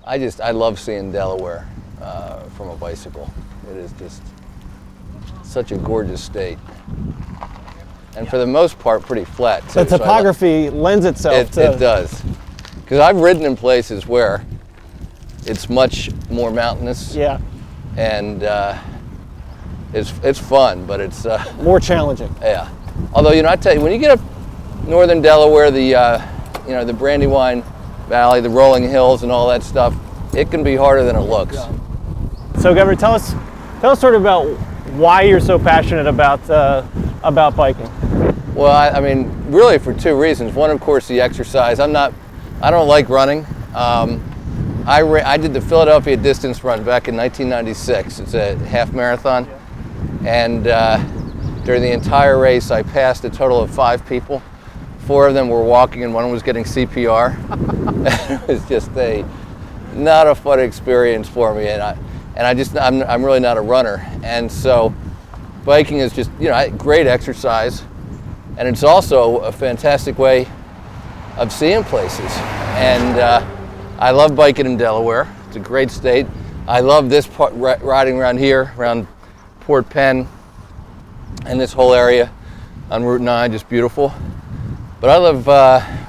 I love seeing Delaware from a bicycle. It is just such a gorgeous state. And for the most part, pretty flat too. The topography lends itself to... It does. Because I've ridden in places where it's much more mountainous. Yeah. And it's fun, but it's... more challenging. Yeah. Although, I tell you, when you get up northern Delaware, the Brandywine Valley, the rolling hills and all that stuff, it can be harder than it looks. Yeah. So, Governor, tell us sort of about why you're so passionate about biking. Well, I mean, really for two reasons. One, of course, the exercise. I don't like running. I did the Philadelphia distance run back in 1996. It's a half marathon. And during the entire race, I passed a total of 5 people. 4 of them were walking and one was getting CPR. It was just not a fun experience for me. And I'm really not a runner. And so biking is just, great exercise. And it's also a fantastic way of seeing places. And I love biking in Delaware. It's a great state. I love this part, riding around here, around Port Penn, and this whole area on Route 9, just beautiful. But I love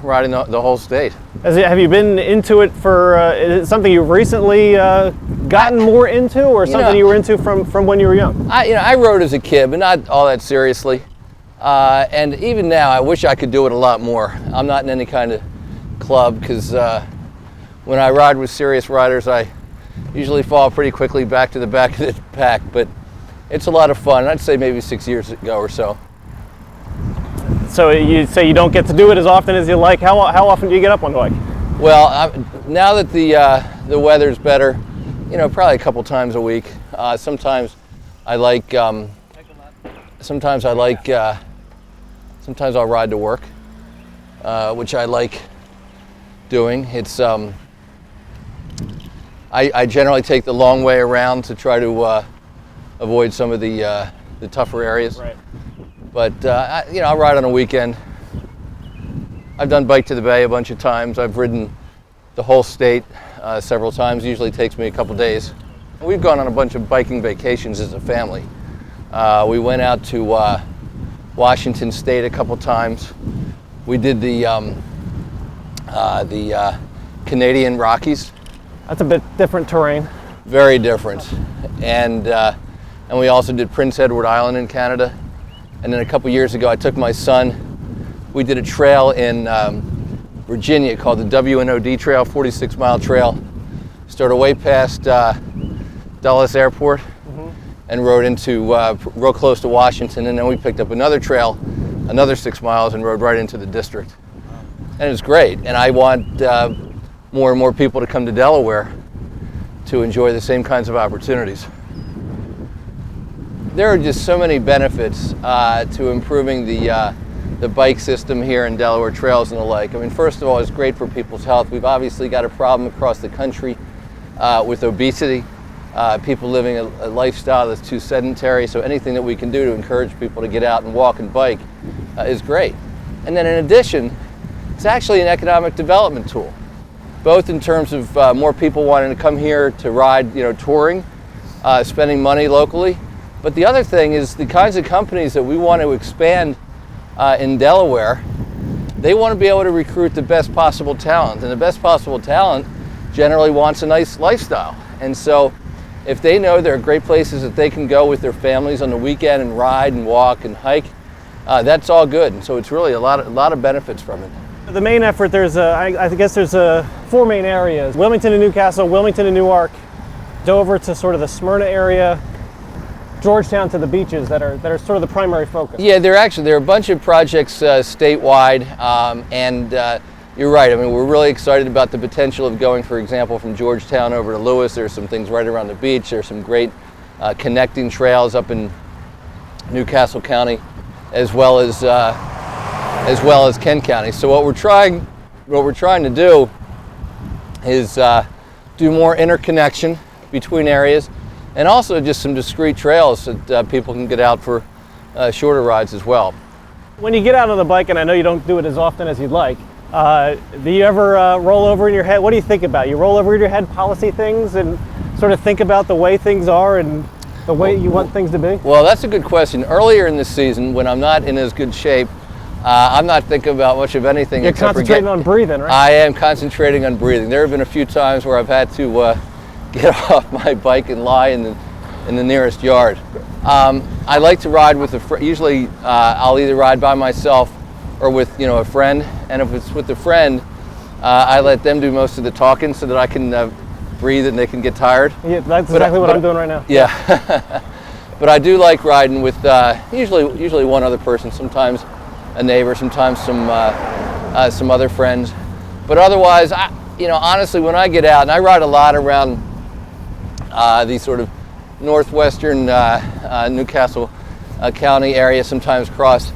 riding the whole state. Have you been into it is it something you've recently gotten more into, or something you were into from when you were young? I rode as a kid, but not all that seriously. And even now, I wish I could do it a lot more. I'm not in any kind of club, because when I ride with serious riders, I usually fall pretty quickly back to the back of the pack. But it's a lot of fun. I'd say maybe 6 years ago or so. So you say you don't get to do it as often as you like. How often do you get up on the bike? Well, now that the weather's better, probably a couple times a week. Sometimes I'll ride to work, which I like doing. It's I generally take the long way around to try to avoid some of the tougher areas. Right. But I'll ride on a weekend. I've done Bike to the Bay a bunch of times. I've ridden the whole state several times. Usually takes me a couple days. We've gone on a bunch of biking vacations as a family. We went out to Washington State a couple times. We did the Canadian Rockies. That's a bit different terrain. Very different. And we also did Prince Edward Island in Canada. And then a couple years ago, I took my son. We did a trail in Virginia called the WNOD Trail, 46-mile trail. Started way past Dulles Airport and rode close to Washington. And then we picked up another trail, another 6 miles, and rode right into the district. And it was great. And I want more and more people to come to Delaware to enjoy the same kinds of opportunities. There are just so many benefits to improving the bike system here in Delaware, trails and the like. I mean, first of all, it's great for people's health. We've obviously got a problem across the country with obesity, people living a lifestyle that's too sedentary. So anything that we can do to encourage people to get out and walk and bike is great. And then in addition, it's actually an economic development tool, both in terms of more people wanting to come here to ride, touring, spending money locally. But the other thing is the kinds of companies that we want to expand in Delaware, they want to be able to recruit the best possible talent. And the best possible talent generally wants a nice lifestyle. And so if they know there are great places that they can go with their families on the weekend and ride and walk and hike, that's all good. And so it's really a lot of benefits from it. The main effort, I guess there's 4 main areas: Wilmington and Newcastle, Wilmington and Newark, Dover to sort of the Smyrna area, Georgetown to the beaches that are sort of the primary focus. Yeah, there are a bunch of projects statewide, and you're right. I mean, we're really excited about the potential of going, for example, from Georgetown over to Lewis. There's some things right around the beach. There's some great connecting trails up in Newcastle County, as well as Kent County. So what we're trying to do is do more interconnection between areas, and also just some discrete trails that people can get out for shorter rides as well. When you get out on the bike, and I know you don't do it as often as you'd like, Do you ever roll over in your head? What do you think about? You roll over in your head policy things and sort of think about the way things are and the way you want things to be? Well, that's a good question. Earlier in the season, when I'm not in as good shape, I'm not thinking about much of anything. You're concentrating on breathing, right? I am concentrating on breathing. There have been a few times where I've had to get off my bike and lie in the nearest yard. I like to ride with a friend. Usually, I'll either ride by myself or with a friend. And if it's with a friend, I let them do most of the talking so that I can breathe and they can get tired. Yeah, that's exactly what I'm doing right now. Yeah. But I do like riding with usually one other person. Sometimes a neighbor. Sometimes some other friends. But otherwise, honestly, when I get out, and I ride a lot around these sort of northwestern Newcastle County area, sometimes cross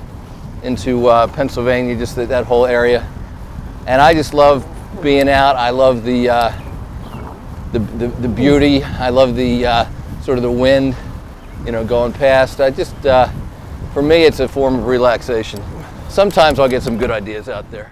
into Pennsylvania, just that whole area. And I just love being out. I love the beauty. I love the sort of the wind, going past. I just, for me, it's a form of relaxation. Sometimes I'll get some good ideas out there.